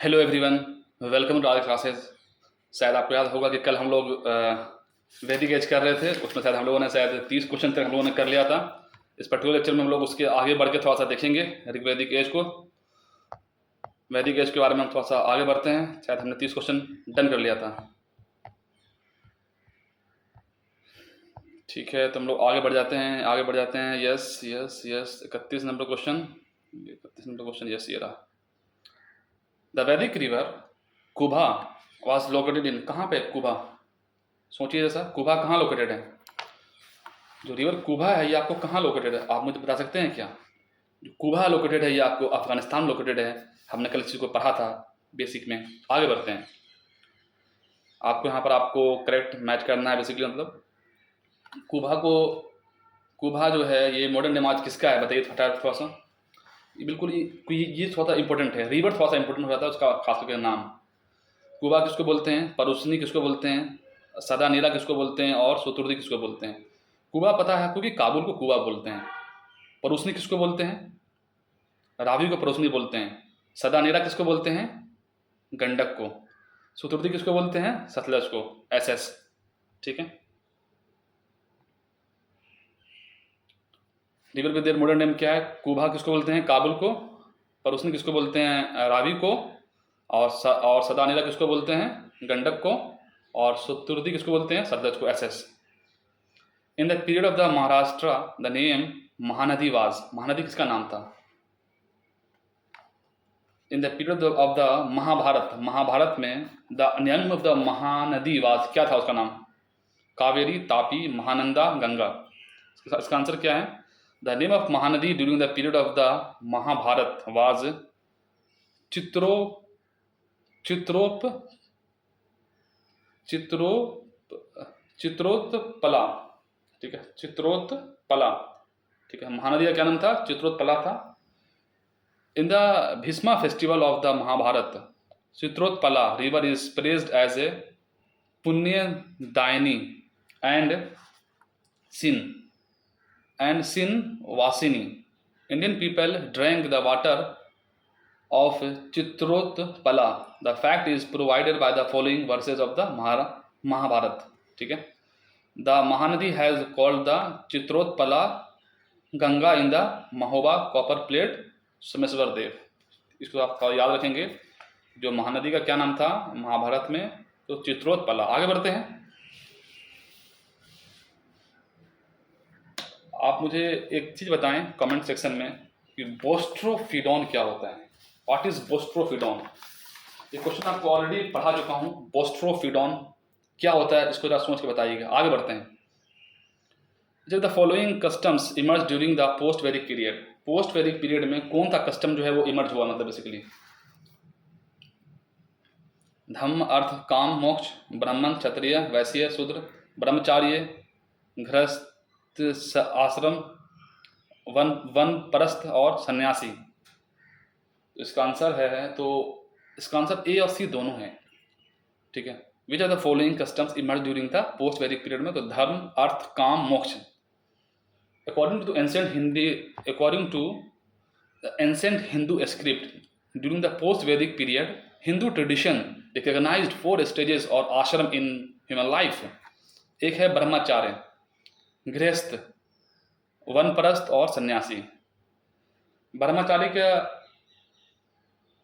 Hello everyone, welcome to our classes. शायद आपको याद होगा कि कल हम लोग वैदिक एज कर रहे थे। उसमें शायद हम लोगों ने शायद 30 क्वेश्चन तक हम लोगों ने कर लिया था। इस पर्टिकुलर लेक्चर में हम लोग उसके आगे बढ़ के थोड़ा सा देखेंगे वैदिक एज को। वैदिक एज के बारे में हम थोड़ा सा आगे बढ़ते हैं। शायद हमने 30 क्वेश्चन डन कर लिया था। ठीक है, तो हम लोग आगे बढ़ जाते हैं। Yes yes yes 31 number question, 31 number question. Yes, ये रहा। द वैदिक river Kubha was located in, कहाँ पे कुभा? सोचिए जैसा, कुभा कहाँ लोकेटेड है? जो रिवर कुभा है ये आपको कहाँ लोकेटेड है, आप मुझे बता सकते हैं क्या? जो कुभा लोकेटेड है ये आपको अफगानिस्तान लोकेटेड है। हमने कल इस चीज़ को पढ़ा था बेसिक में। आगे बढ़ते हैं। आपको यहाँ पर आपको करेक्ट मैच करना है बेसिकली। मतलब कुभा जो है ये मॉडर्न नेम आज किसका है बताइए फटाफट थोड़ा सा। ये बिल्कुल ये थोड़ा सा इंपॉर्टेंट है। रिवर थोड़ा सा इंपॉर्टेंट हो जाता है उसका खास करके नाम। कुबा किसको बोलते हैं, परुसनी किसको बोलते हैं, सदा नीला किसको बोलते हैं और शतुर्दी किसको बोलते हैं? कुबा पता है आपको कि काबुल को कुबा बोलते हैं। परुसनी किसको बोलते हैं? रावी को परुसनी बोलते हैं। सदा नीला किसको बोलते हैं? गंडक को। शतुर्दी किसको बोलते हैं? सतलज को, एसएस। ठीक है। River with their modern name क्या है? कुबा किसको बोलते हैं? काबुल को। परुसनी किसको बोलते हैं? रावी को। और सदा नीला किसको बोलते हैं? गंडक को। और शतुर्दी किसको बोलते हैं? सतलज को, एसएस। In the period of the Maharashtra the name Mahanadi was, Mahanadi किसका नाम था? In the period of the Mahabharata, Mahabharata में the name of the Mahanadi was, क्या था उसका नाम? कावेरी, तापी, महानंदा, गंगा। इसका आंसर क्या है? The name of Mahanadi during the period of the Mahabharata was Chitrotpala. ठीक है, चित्रोत्पला। ठीक है, महानदी का क्या नाम था? चित्रोत्पला था। In the Bhishma festival of the Mahabharata Chitrotpala river is praised as a पुण्यदायिनी एंड sin वासिनी। Indian people drank the water of Chitrotpala. The fact is provided by the following verses of the Mahabharata. ठीक है। The Mahanadi has called the Chitrotpala Ganga in the Mahoba copper plate Someshwar Dev. इसको आप याद रखेंगे। जो महानदी का क्या नाम था महाभारत में? तो चित्रोत्पला। आगे बढ़ते हैं। आप मुझे एक चीज बताएं कमेंट सेक्शन में कि बोस्ट्रोफिडॉन क्या होता है। What is boustrophedon? ये क्वेश्चन आपको ऑलरेडी पढ़ा चुका हूं। बोस्ट्रोफिडॉन क्या होता है इसको जरा सोच के बताइएगा। आगे बढ़ते हैं। जब the following customs emerge during the post Vedic period, post Vedic period में कौन सा कस्टम जो है वो इमर्ज हुआ? मतलब बेसिकली धम्म, अर्थ, काम, मोक्ष, ब्राह्मण, क्षत्रिय, वैश्य, शूद्र, ब्रह्मचार्य, गृहस्थ, आश्रम, वन परस्थ और सन्यासी। इसका आंसर है, तो इसका आंसर ए और सी दोनों है। ठीक है। Which are the following customs emerge during the post Vedic period में? तो धर्म, अर्थ, काम, मोक्ष। According to ancient Hindu script during the post Vedic period Hindu tradition recognised 4 stages और आश्रम इन ह्यूमन लाइफ। एक है ब्रह्मचार्य, गृहस्थ, वनप्रस्थ और सन्यासी।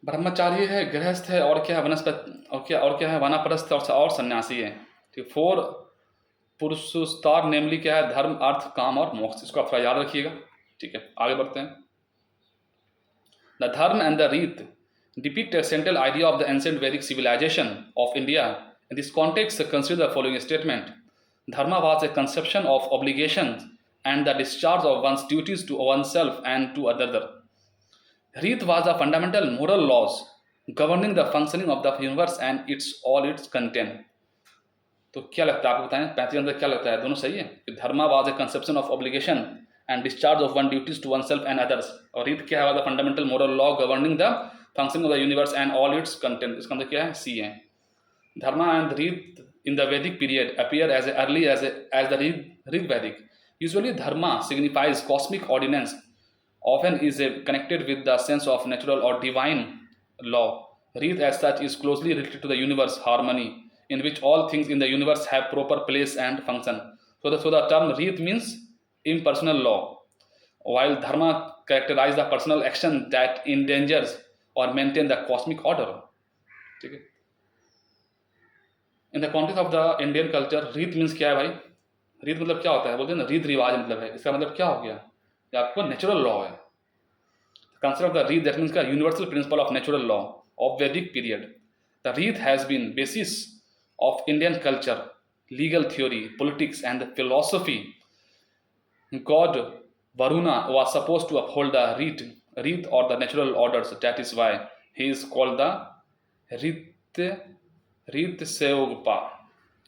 ब्रह्मचारी है, गृहस्थ है, और क्या है? वनस्पति, और क्या है? वानप्रस्थ और सन्यासी है। ठीक। 4 पुरुषोत्तर नेमली क्या है? धर्म, अर्थ, काम और मोक्ष। इसको आप थोड़ा याद रखिएगा। ठीक है, आगे बढ़ते हैं। द धर्म एंड द रीत depict a central idea of the ancient Vedic civilization of India. In this context, consider the following statement. Dharma was a conception of obligations and the discharge of one's duties to oneself and to another. Reet was the fundamental moral laws governing the functioning of the universe and all its content. तो क्या लगता है आपको बताएं 35 अंदर क्या लगता है? दोनों सही है कि dharma was a conception of obligation and discharge of one duties to one self and others, और रीत क्या है? The fundamental moral law governing the functioning of the universe and all its content. इसका अंदर क्या है? सी है। Dharma and rita in the Vedic period appear as early as the Rig Vedic. Usually, dharma signifies cosmic ordinance, often is connected with the sense of natural or divine law. Reeth as such is closely related to the universe harmony, in which all things in the universe have proper place and function. So the term Reeth means impersonal law, while Dharma characterize the personal action that endangers or maintain the cosmic order. ठीक है. In the context of the Indian culture रीत means क्या है भाई? रीत मतलब क्या होता है? बोलते हैं ना रीत रिवाज मतलब है. इसका मतलब क्या हो गया? ये आपको नेचुरल लॉ है. Concept of the Reeth, that means the universal principle of natural law of Vedic period. The Reeth has been basis of Indian culture, legal theory, politics, and philosophy. God Varuna was supposed to uphold the Reeth or the natural orders. That is why he is called the Reeth Seogpa.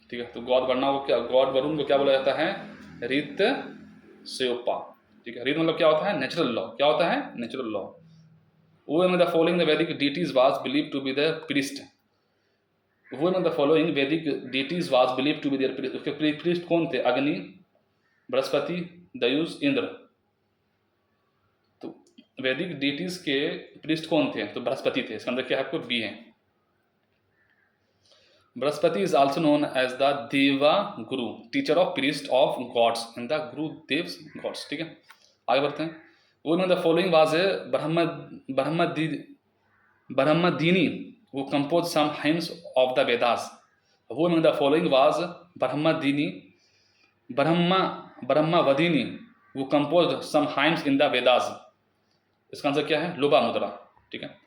ठीक है. तो God Varun को क्या बोला जाता है? रीत सेओपा. ठीक है. रीत मतलब क्या होता है? Natural law. क्या होता है? Natural law. Who among the following the Vedic deities was believed to be the priest? Who among the following Vedic deities was believed to be their priest? उसके priest कौन थे? अग्नि, बृहस्पति, दयुस, इंद्र. तो वैदिक deities के priest कौन थे? तो बृहस्पति थे. इसका मतलब क्या है? आपको बी है. Brihaspati is also known as the Deva Guru, teacher of priest of gods and the Guru Devs gods. ठीक है. आगे बढ़ते हैं. One of the following was Brahmadini, who composed some hymns of the Vedas. Who among the following was Brahmavadini, who composed some hymns in the Vedas? इसका answer क्या है? लोपा मुद्रा. ठीक है.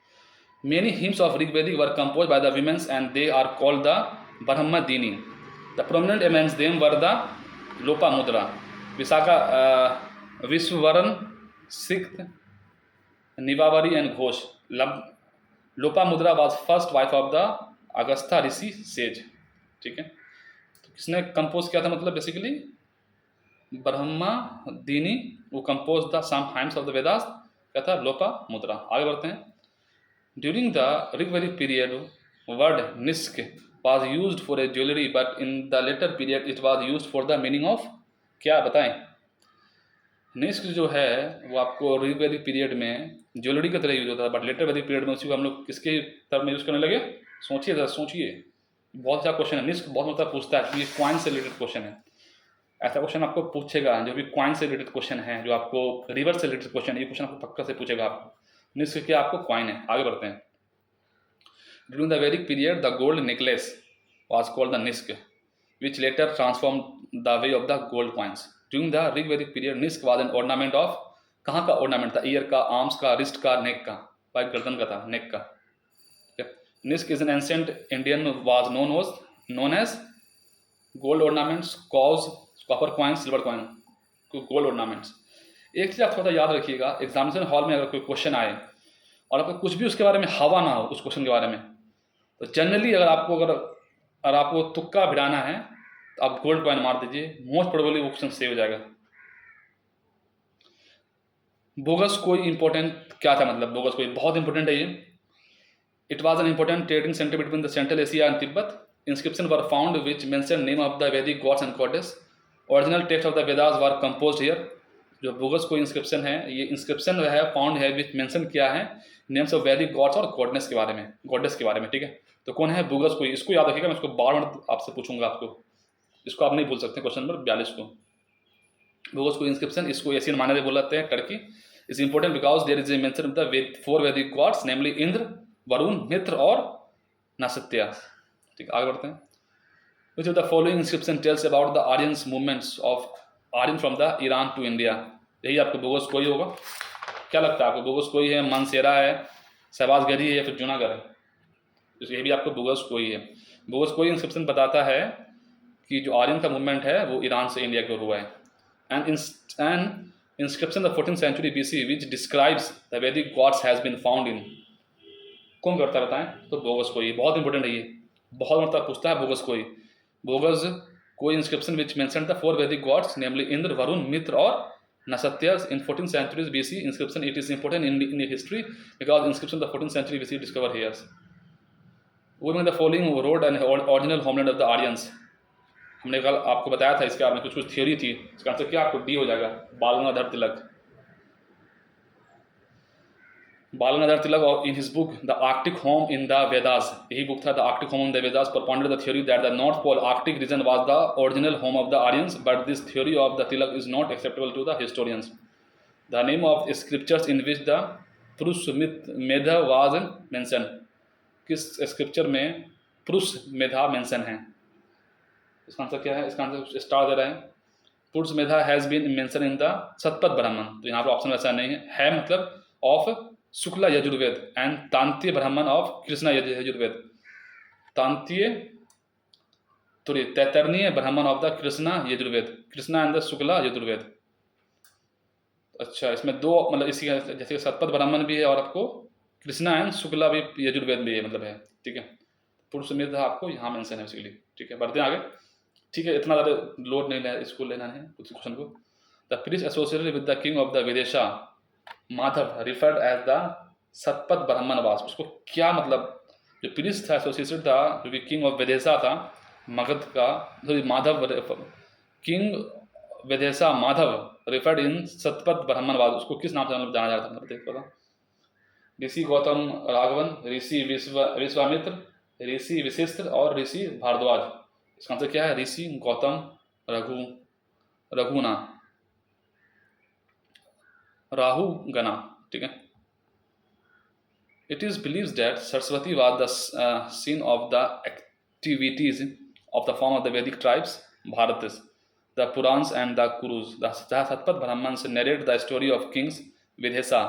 Many hymns of Rigvedic were composed by the women and they are called the Brahmadini. The prominent amongst them were the Lopamudra, Vishwaran, Sikh, Nivavari and Ghosh. Lopamudra was first wife of the Agastha Rishi sage. ठीक है. तो किसने compose किया था? मतलब basically Brahmadini वो compose the some hymns of the Vedas. क्या था? लोपामुद्रा. आगे बढ़ते हैं. During the Rigvedic period, word nisk was used for a jewelry, but in the later period it was used for the meaning of क्या बताएं? निस्क जो है वो आपको ऋग्वैदिक पीरियड में ज्वेलरी की तरह यूज होता था, बट लेटर वैदिक पीरियड में उसी को हम लोग किसके टर्म में यूज करने लगे? सोचिए जरा, सोचिए. बहुत अच्छा क्वेश्चन है. निस्क बहुत मतलब पूछता है. ये क्वाइन से रिलेटेड क्वेश्चन है. ऐसा क्वेश्चन आपको पूछेगा जो भी क्वाइन से रिलेटेड क्वेश्चन है, जो आपको रिवर से रिलेटेड क्वेश्चन, ये क्वेश्चन आपको पक्का से पूछेगा. आपको निस्क क्या? आपको क्वाइन है. आगे बढ़ते हैं. During the Vedic period, the gold necklace was called the nisk, which later transformed the way of the gold coins. During the Rigvedic period, nisk was an ornament of कहाँ का ornament था? Year का, arms का, wrist का, नेक का. भाई गर्दन का था, नेक का. Nisk is an ancient Indian was known as gold ornaments, copper coins, silver coin, gold ornaments. एक चीज आप थोड़ा याद रखिएगा, एग्जामिनेशन हॉल में अगर कोई क्वेश्चन आए और आपको कुछ भी उसके बारे में हवा ना हो उस क्वेश्चन के बारे में, तो जनरली अगर आपको तुक्का भिड़ाना है तो आप गोल्ड कॉइन मार दीजिए. मोस्ट प्रोबेबली वो क्वेश्चन सेव हो जाएगा. बोगस कोई इंपॉर्टेंट क्या था? मतलब बोगस कोई बहुत इंपॉर्टेंट है ये. It was an important trading centre between the central Asia and Tibet. Inscription were found which mention name of the Vedic gods and goddess. Original text of the Vedas were composed here. जो Boghazkoi inscription है, ये inscription है found है विच mention किया है names of वैदिक God's और goddess के बारे में. ठीक है. तो कौन है? बोगस कोई. इसको याद रखिएगा, मैं इसको बार आपसे पूछूंगा. आपको इसको आप नहीं भूल सकते. क्वेश्चन नंबर 42 को. बोगस कोई इंस्क्रिप्शन, इसको एशियन माइनर बोलते हैं, Turkey. Is important because there is a mention of the 4 Vedic gods, namely Indra, Varuna, Mitra और नसत्या. ठीक. आगे बढ़ते हैं. Which of the following inscription tells about the Aryans movements of Aryan from the Iran to India? यही आपको bogus कोई होगा. क्या लगता है आपको? बोगस कोई है, मानसेरा है, शहबाज गरी है या फिर जूनागढ़ है? ये भी आपको बोगस कोई है. बोगस कोई इंस्क्रिप्शन बताता है कि जो आर्यन का मूवमेंट है वो ईरान से इंडिया को हुआ है. And inscription the 14th century BC which describes the Vedic gods has been found in. कौन करता है बताएं? तो बोगस कोई. बहुत इंपॉर्टेंट है ये, बहुत मतलब पूछता है बोगस कोई. बोगस कोई inscription which mention the 4 Vedic gods namely Indra, Varuna, Mitra और नसत्यास in 14th century BC. inscription it is important in history because inscription the 14th century BC discover here. Who among the following wrote an original homeland of the Aryans? हमने कल आपको बताया था इसके बारे में, कुछ थ्योरी थी. इसका आंसर क्या? आपको डी हो जाएगा, बाल गंगाधर तिलक. बालगंगाधर तिलक in his book The Arctic Home in the Vedas, यही बुक था the Arctic home in the Vedas, propounded the theory that the North Pole Arctic region was the original home of the Aryans, but this theory of the Tilak is not acceptable to the historians. The name of scriptures in which the पुरुष मेधा was mentioned, किस scripture में पुरुष मेधा mention है? इसका answer क्या है? इसका answer star दे रहे हैं, Purushamedha has been mention in the Shatapatha Brahmana. तो यहाँ पर ऑप्शन वैसा नहीं है मतलब ऑफ शुक्ला यजुर्वेद एंड तांतीय ब्राह्मण ऑफ कृष्णा यजुर्वेद, तांतीय Taittiriya Brahmana of the Krishna Yajurveda, Krishna and the Shukla Yajurveda. अच्छा, इसमें दो मतलब इसी जैसे सतपथ ब्राह्मण भी है और आपको कृष्णा एंड शुक्ला भी यजुर्वेद भी है मतलब है, ठीक है। पुरुष मेधा आपको यहाँ मेंशन है बेसिकली, ठीक है। बढ़ते हैं आगे, ठीक है, इतना ज़्यादा लोड नहीं लेना, इसको लेना है कुछ क्वेश्चन को। The prince associated with the king of the Videha Madhav referred as the Shatapatha Brahmana was, उसको क्या मतलब, जो प्रिंस था एसोसिएटेड था जो कि किंग ऑफ विदेशा था मगध का, Madhav king Videsha Madhav referred in Shatapatha Brahmana was, उसको किस नाम से मतलब जाना जाता है? देख पता, ऋषि गौतम राघवन, ऋषि विश्वामित्र, ऋषि वशिष्ठ और ऋषि भारद्वाज। इसका आंसर क्या है? ऋषि गौतम रघुना राहुगना, ठीक है। It is believed that Saraswati was the scene of the activities of the form of the Vedic tribes Bharata, the Puranas and the Kurus. The Shatapatha Brahmanas narrate the story of kings Videsha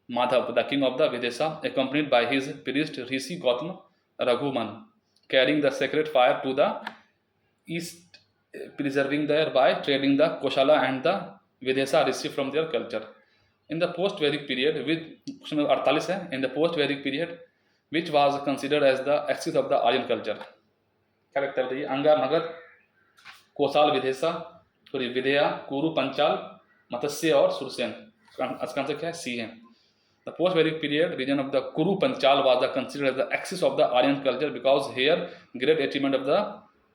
Madhav, the king of the Videsha, accompanied by his priest Rishi Gautam Raghuman, carrying the sacred fire to the east, preserving thereby trading the Koshala and the Videsha received from their culture. In the post-Vedic period, which question 48 है, in the post-Vedic period, which was considered as the axis of the Aryan culture, क्या लगता है बताइए? अंगा, Magadh, कोसाल, Vidisha, sorry विदेया, कुरु, पंचाल, मत्स्य और सुरसेन। इसका answer क्या है? सी है। The post-Vedic period region of the Kuru Panchal was considered as the axis of the Aryan culture because here great achievement of the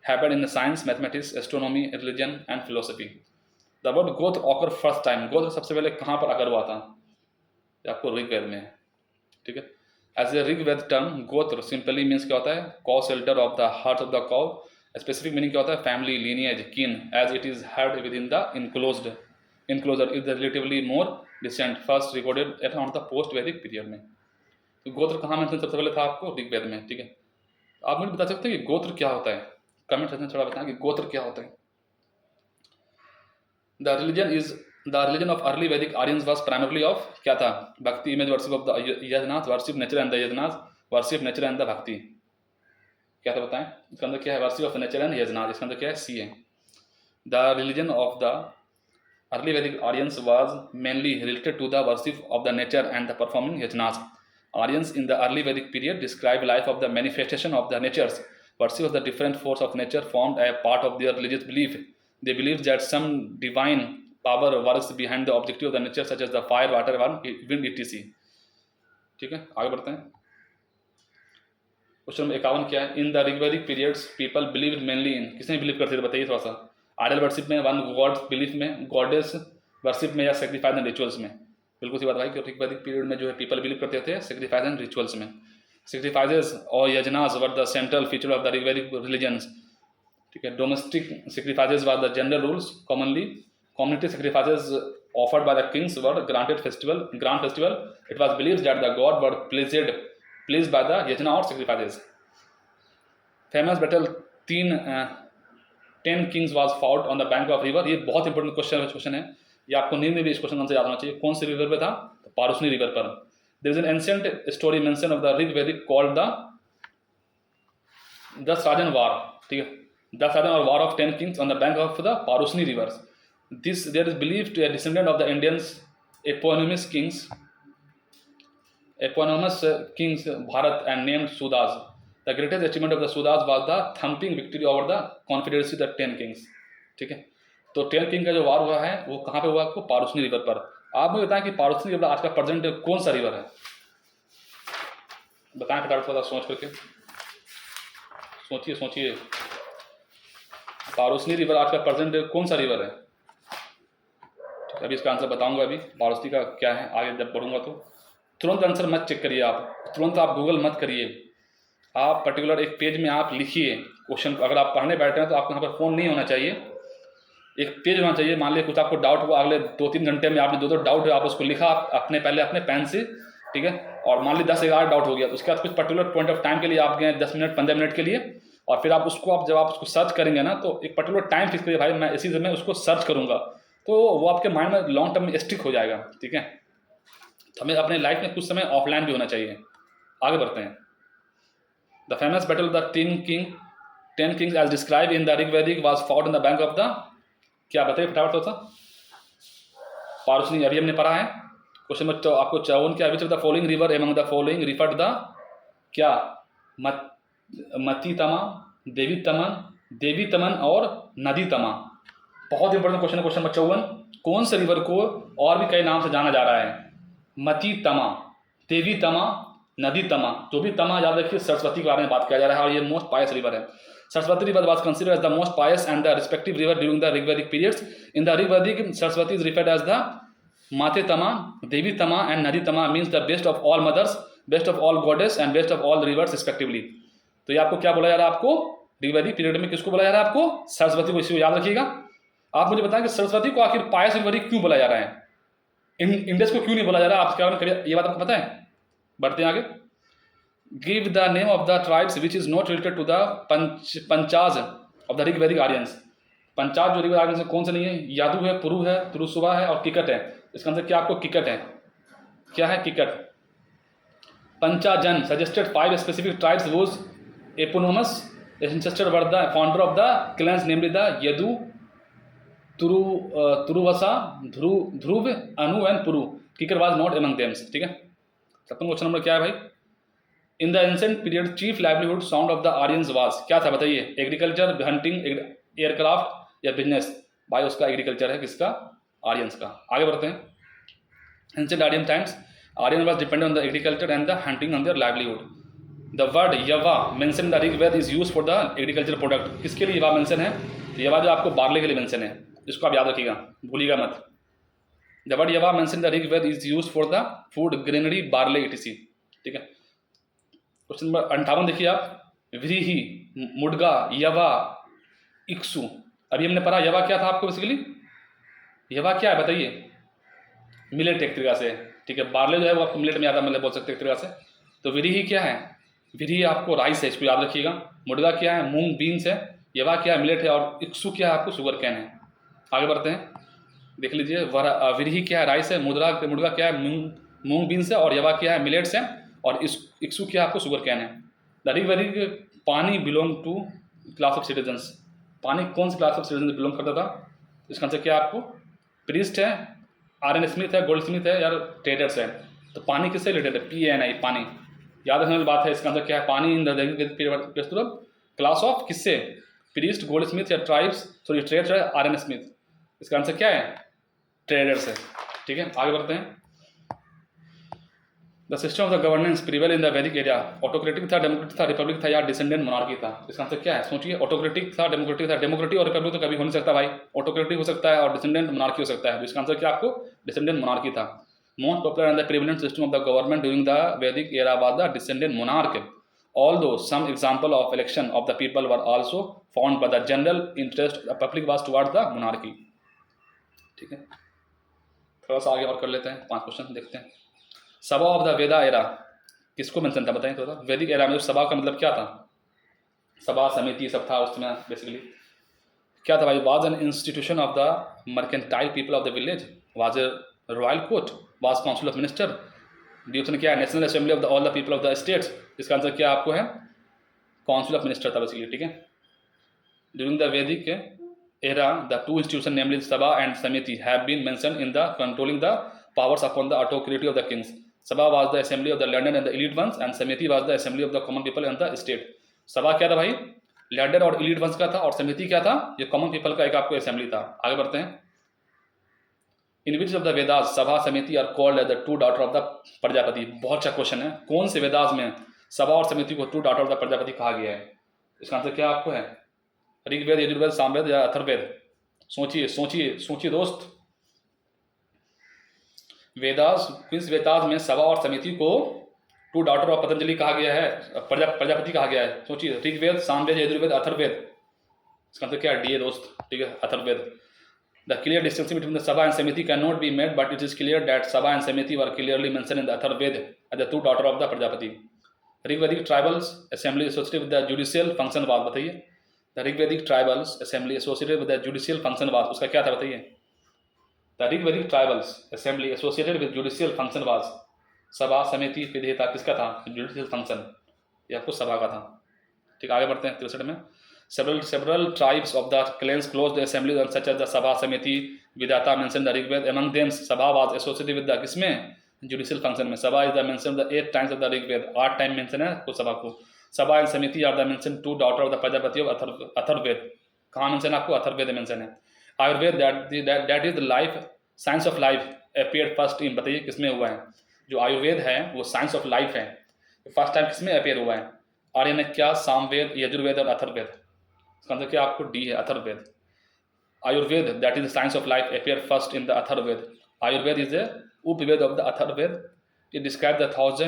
happened in the science, mathematics, astronomy, religion and philosophy. The word गोत्र occur first time, गोत्र सबसे पहले कहाँ पर आकर हुआ था? आपको ऋग्वेद में, ठीक है। As a ऋग्वेद term, गोत्र simply means क्या होता है? Cow shelter of the heart of the cow. Specific meaning क्या होता है? Family, lineage, kin, as it is held within the enclosure is relatively more recent, first recorded at around the post वैदिक period में। तो गोत्र कहाँ mention सबसे पहले था? आपको ऋग्वेद में, ठीक है। आप मुझे बता सकते हैं कि गोत्र क्या होता है? कमेंट सेक्शन में थोड़ा बताएं कि गोत्र क्या होता है। The religion of early Vedic Aryans was primarily of क्या था? Bhakti, image worship of the yajnas, worship nature and the yajnas, worship nature and the bhakti. क्या था बताएं? इसके अंदर क्या है? Worship of nature and yajnas. इसके अंदर क्या है? सी है। The religion of the early Vedic Aryans was mainly related to the worship of the nature and the performing yajnas. Aryans in the early Vedic period describe life of the manifestation of the natures. Worship of the different force of nature formed a part of their religious belief. They believed that some divine power works behind the objective of the nature such as the fire, water, wind, etc. ठीक है, आगे बढ़ते हैं। Question 51 क्या है? इन the Rigvedic periods people believe mainly इन, किसने believe करते थे बताइए थोड़ा सा? आइडल वर्शिप में, वन गॉड बिलीफ में, गॉडेस वर्शिप में या सेक्रीफाइस एंड रिचुअल्स में? बिल्कुल सी बात भाई, क्योंकि ऋग्वेदिक पीरियड में जो है पीपल बिलीव करते थे सेक्रीफाइस एंड रिचुअल्स में। सेक्रीफाइसेस और yajnas were the central feature of the Rigvedic religions, ठीक है। Domestic sacrifices were the general rules, commonly community sacrifices offered by the kings were grand festival. It was believed that the god were pleased by the yajna और sacrifices. Famous battle 10 kings was fought on the bank of river. ये बहुत important question है, ये आपको नींद में भी इस क्वेश्चन आंसर याद होना चाहिए। कौन सी रिवर पे था? तो पारुसनी रिवर पर। There is an ancient story mention of the Rigvedic called the Dasharajna war, ठीक है। दशराजन और war of 10 kings on the bank of the Parushni river. This there is believed to a descendant of the Indians eponymous kings Bharata and named Sudas. The greatest achievement of the Sudas was the thumping victory over the confederacy the 10 kings, ठीक है। तो 10 king का जो वार हुआ है वो कहाँ पे हुआ? आपको पारुसनी रिवर पर। आप मुझे बताएं कि पारुसनी रिवर आज का प्रेजेंट कौन सा रिवर है? बताएं फटाफट थोड़ा सोच करके, सोचिए। पारुसनी रिवर आज का प्रेजेंट कौन सा रिवर है? अभी इसका आंसर बताऊंगा अभी पारुसनी का क्या है आगे जब पढ़ूंगा तो। तुरंत आंसर मत चेक करिए, आप तुरंत आप गूगल मत करिए, आप पर्टिकुलर एक पेज में आप लिखिए क्वेश्चन। अगर आप पढ़ने बैठे हैं तो आपको यहाँ पर फ़ोन नहीं होना चाहिए, एक पेज होना चाहिए। मान लीजिए कुछ आपको डाउट हुआ, अगले 2-3 घंटे में आपने दो डाउट है, आप उसको लिखा अपने पहले अपने पेन से, ठीक है। और मान लीजिए 10-11 डाउट हो गया, तो उसके बाद कुछ पर्टिकुलर पॉइंट ऑफ टाइम के लिए आप गए 10 मिनट 15 मिनट के लिए, और फिर आप उसको जब आप उसको सर्च करेंगे ना, तो एक पर्टिकुलर टाइम फिक्स करिए, भाई मैं इसी समय उसको सर्च करूँगा, तो वो आपके माइंड में लॉन्ग टर्म में स्टिक हो जाएगा, ठीक है। तो हमें अपने लाइफ में कुछ समय ऑफलाइन भी होना चाहिए। आगे बढ़ते हैं। The famous battle of the 10 kings as describe in the Rigvedic was fought in the bank of the, क्या बताइए फटाफट थोड़ा सा। पारुषणी अभी हमने पढ़ा है। क्वेश्चन नंबर आपको 54 क्या, विच of the following river among the following referred the, क्या, मती तमा, देवी तमन और नदी तमा। बहुत इंपॉर्टेंट क्वेश्चन है क्वेश्चन नंबर 54। कौन से रिवर को और भी कई नाम से जाना जा रहा है? मती तमा, देवी तमा, नदी तमा। जो भी तमा याद रखिए, सरस्वती के बारे में बात किया जा रहा है, और ये मोस्ट पायस रिवर है। Saraswati river was considered as the most pious and the respective river during the Rigvedic periods. In the Rigvedic, Saraswati is referred as the Mate Tama, Devi Tama and Nadi Tama, means the best of all mothers, best of all goddess and best of all rivers respectively. तो ये आपको क्या बोला जा रहा है? आपको ऋग्वैदिक period में किसको बोला जा रहा है? आपको सरस्वती को। इसी याद रखिएगा। आप मुझे बताएं कि सरस्वती को आखिर पायस रिवर क्यों बोला जा रहा है, इंडस को क्यों नहीं बोला जा रहा? आप क्या करिए, ये बात आपको पता है? बढ़ते हैं आगे। Give the name of the tribes which is not related to the पंचाज of the Rigvedic Aryans. पंचाज जो ऋग्वेदिक आर्यन से कौन से नहीं है? यादु है, पुरु है, तुरुसुवा है और किकट है। इसका आंसर क्या आपको किकट है। क्या है? किकट। पंचाजन suggested 5 specific tribes whose eponymous ancestors were the founder of the clans, namely the Yadu, Turvasa, Druhyu, Anu and Puru. किकर was not among them, ठीक है। सप्तम क्वेश्चन नंबर क्या है भाई? In the ancient period chief livelihood sound of the Aryans was, क्या था बताइए? एग्रीकल्चर, हंटिंग, एयरक्राफ्ट या बिजनेस? भाई उसका एग्रीकल्चर है, किसका? आर्यंस का। आगे बढ़ते हैं। Ancient Aryan times Aryan was dependent on the agriculture and the hunting on their livelihood. The word yava mention the Rigveda is use for the agriculture product. किसके लिए यवा मेंशन है? यवा जो आपको बार्ले के लिए मेंशन है, इसको आप याद रखिएगा, भूलिएगा मत। The word yava mention the Rigveda is use for the food granary barley etc, ठीक है। क्वेश्चन नंबर 58 देखिए आप। व्रीहि, मुडगा, यवा, इक्सु। अभी हमने पढ़ा यवा क्या था आपको बेसिकली? यवा क्या है बताइए? मिलेट एक तरीका से, ठीक है। बार्ले जो है वो आपको मिलेट में आता है, मतलब बोल सकते हैं एक तरीका से। तो व्रीहि क्या है? व्रीहि आपको राइस है, इसको याद रखिएगा। मुडगा क्या है? मूंग बीन्स है। यवा क्या है? मिलेट है। और इक्सु क्या है? आपको शुगर कैन है। आगे बढ़ते हैं, देख लीजिए। व्रीहि क्या है? राइस है। मुडगा क्या है? मूंग बीन्स है। और यवा क्या है? मिलेट्स है। और इक्सु क्या आपको? शुगर कैन है। The Rigvedic Pani belong to class of citizens. Pani कौन सी क्लास ऑफ सिटीजन बिलोंग करता था? इसका आंसर क्या आपको? प्रीस्ट है, आर्यन स्मिथ है, गोल्ड स्मिथ है, या ट्रेडर्स है। तो पानी किससे रिलेटेड है? PANI, पानी। याद रखने वाली बात है। इसका आंसर क्या है? पानी इन द ऋग्वेदिक क्लास ऑफ किससे? प्रीस्ट, गोल्ड स्मिथ या ट्राइब्स, सॉरी ट्रेडर्स है, आर्यन स्मिथ। इसका आंसर क्या है? ट्रेडर्स है, ठीक है। आगे बढ़ते हैं। The system of the governance prevail in the वैदिक एरिया। ऑटोक्रेटिक था, डेमोक्रेटिक था, रिपब्लिक था, या डिसेंडेंट मोनार्की था? इसका आंसर क्या है? सोचिए। ऑटोक्रेटिक था, डेमोक्रेटिक था। डेमोक्रेटिक और रिपब्लिक तो कभी हो नहीं सकता भाई। ऑटोक्रेटिक हो सकता है और डिसेंडेंट मोनार्की हो सकता है। तो इसका आंसर क्या आपको? डिसेंडेंट मोनार्की था। Most popular and the prevalent system of the government during the वैदिक era was the descendant monarch, although some example of election of the people were also found, but the general interest of the public was towards the monarchy, ठीक है। थोड़ा सा आगे और कर लेते हैं, 5 क्वेश्चन देखते हैं। सभा ऑफ द वेदा एरा किसको मेंशन था बताएं थोड़ा। वैदिक एरा में सभा का मतलब क्या था? सभा, समिति सब था उसमें बेसिकली। क्या था भाई? Was an institution of the mercantile people of the village, was a royal court, was council of minister, ड्यूशन क्या है? National assembly of the all the people of the states. इसका आंसर क्या आपको है? काउंसिल ऑफ मिनिस्टर था basically, ठीक है। ड्यूरिंग द वैदिक era the 2 institution namely sabha and samiti have been mentioned in the controlling the powers upon the autocracy of the kings. Sabha was the assembly of the learned and the elite ones, and Samiti was the assembly of the common people and the state. सभा क्या था भाई? Learned और elite ones का था, और समिति क्या था? ये कॉमन पीपल का एक आपको असेंबली था। आगे बढ़ते हैं। In which of the Vedas sabha samiti are called as the 2 daughter of the Prajapati? बहुत अच्छा क्वेश्चन है। कौन से वेदास में सभा और समिति को 2 डॉटर ऑफ द प्रजापति कहा गया है? इसका आंसर क्या आपको है? ऋग्वेद, यजुर्वेद, सामवेद या अथर्ववेद? सोचिए सोचिए सोचिए दोस्त। वेदास मीन्स वेदास में सभा और समिति को टू डॉटर ऑफ पतंजलि कहा गया है, प्रजापति कहा गया है। सोचिए, ऋग्वेद, सामवेद, यजुर्वेद, अथर्ववेद, इसका मतलब क्या है डी है दोस्त, ठीक है, Atharvaveda. The clear distinction between the sabha and samiti can not be made, but it is clear that sabha and samiti were clearly mention in the Atharvaveda as the two daughter of the Prajapati. Rigvedic tribals assembly associated with the judicial function was, बताइए, the Rigvedic tribals assembly associated with the judicial function was, उसका क्या था बताइए। The Rigvedic tribals assembly associated with judicial function was, सभा समिति विधेयता किसका था, judicial function, यह आपको सभा का था। ठीक, आगे बढ़ते हैं 63 में। Several tribes of the clans closed the assembly such as the Sabha Samiti Vidata mentioned the Rigved. Among them, Sabha was associated with the किसमें, judicial function में। Sabha is the mentioned the 8 times of the Rigved, 8 time mention है को सभा को। Sabha and Samiti are the mentioned two daughter of the Prajapati of Atharvaveda. कहाँ mention है आपको, Atharvaveda mention है। Ayurveda that is the life science of life appeared first in, बताइए किसमें हुआ है, जो आयुर्वेद है वो साइंस ऑफ लाइफ है, फर्स्ट टाइम किसमें अपेयर हुआ है, आर्य में क्या, सामवेद, यजुर्वेद और अथर्ववेद, इसका मतलब क्या आपको डी है, Atharvaveda. Ayurveda that is science of life appear first in the Atharvaveda. Ayurveda is a Upaveda of the Atharvaveda. It describe the thoughts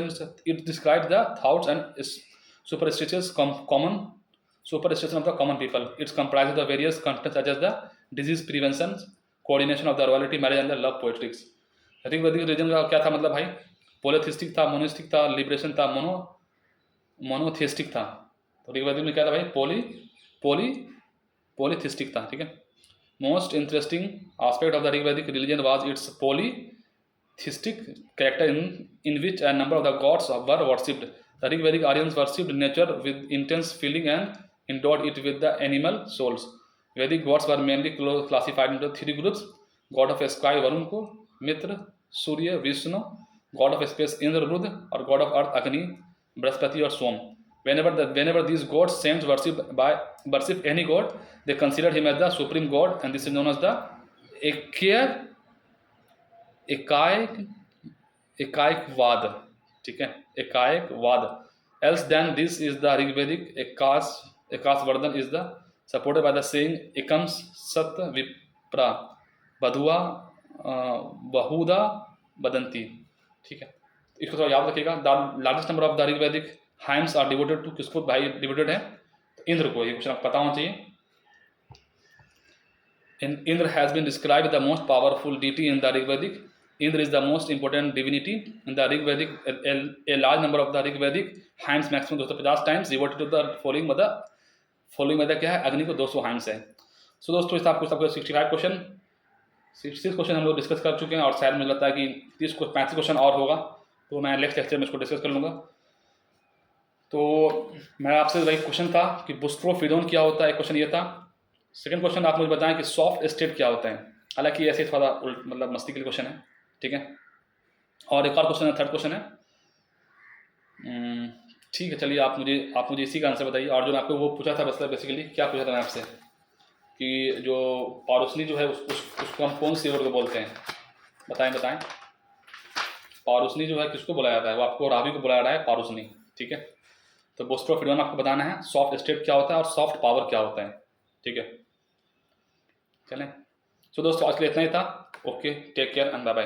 and superstitions common, superstition of the common people. Its comprise the various contents such as the disease prevention, coordination of the royalty, marriage and the love poetics. Rigvedic region का क्या था मतलब भाई, पोलिथिस्टिक था, monistic था, liberation था, monotheistic था। तो ऋग्वेदिक में क्या था भाई, polytheistic था, ठीक है। Most interesting aspect of the Rigvedic religion was it's polytheistic character in which a number of the gods were worshipped. The Rigvedic Aryans worshipped nature with intense feeling and endowed it with the animal souls. Vedic gods were mainly classified into 3 groups: god of sky Varun को, मित्र सूर्य Vishnu, god of space Indra Rudra, और god of earth अग्नि बृहस्पति और सोम। Whenever these gods saints worship any god, they consider him as the supreme god, and this is known as the एकायकवाद, ठीक है, एकायकवाद। Else than this is the Rigvedic Ekasvardhan is the supported by the saying ekam sat vipra बधुआ बहुधा बदंती, ठीक है। इसको थोड़ा याद रखिएगा। The largest number of the Rigvedic hymns are devoted to, किसको भाई डिवोटेड है, तो इंद्र को। ये क्वेश्चन आपको पता होना चाहिए। Indra has been describe the most powerful deity in the Rigvedic. Indra is the most important divinity in the Rigvedic. A large number of the Rigvedic hymns, maximum 250 times devoted to the following मतलब क्या है, अग्नि को 200 हाइम्स है। सो दोस्तों, इस आपको 65 क्वेश्चन, 66 क्वेश्चन हम लोग डिस्कस कर चुके हैं, और शायद मुझे लगता है कि 35 क्वेश्चन और होगा, तो मैं नेक्स्ट लेक्चर में इसको डिस्कस कर लूँगा। तो मेरा आपसे वही क्वेश्चन था कि बुस्ट्रोफिडोन क्या होता है, एक क्वेश्चन ये था। सेकंड क्वेश्चन आप मुझे बताएं कि सॉफ्ट स्टेट क्या होता है। हालांकि ऐसे थोड़ा मतलब मस्ती के लिए क्वेश्चन है, ठीक है। और एक और क्वेश्चन है, थर्ड क्वेश्चन है, ठीक है। चलिए आप मुझे इसी का आंसर बताइए। और जो मैं आपको वो पूछा था, मतलब बेसिकली क्या पूछा था मैं आपसे, कि जो पारुसनी जो है उसको हम कौन सी वर्ड को बोलते हैं, बताएं। पारुसनी जो है किसको बुलाया जाता है, वो आपको रावी को बुलाया रहा है, पारुसनी, ठीक है। तो बुस्ट्रोफिडोन आपको बताना है सॉफ्ट स्टेट क्या होता है और सॉफ्ट पावर क्या होता है, ठीक है। चलें, तो दोस्तों आज के लिए इतना ही था। Okay, take care and bye bye.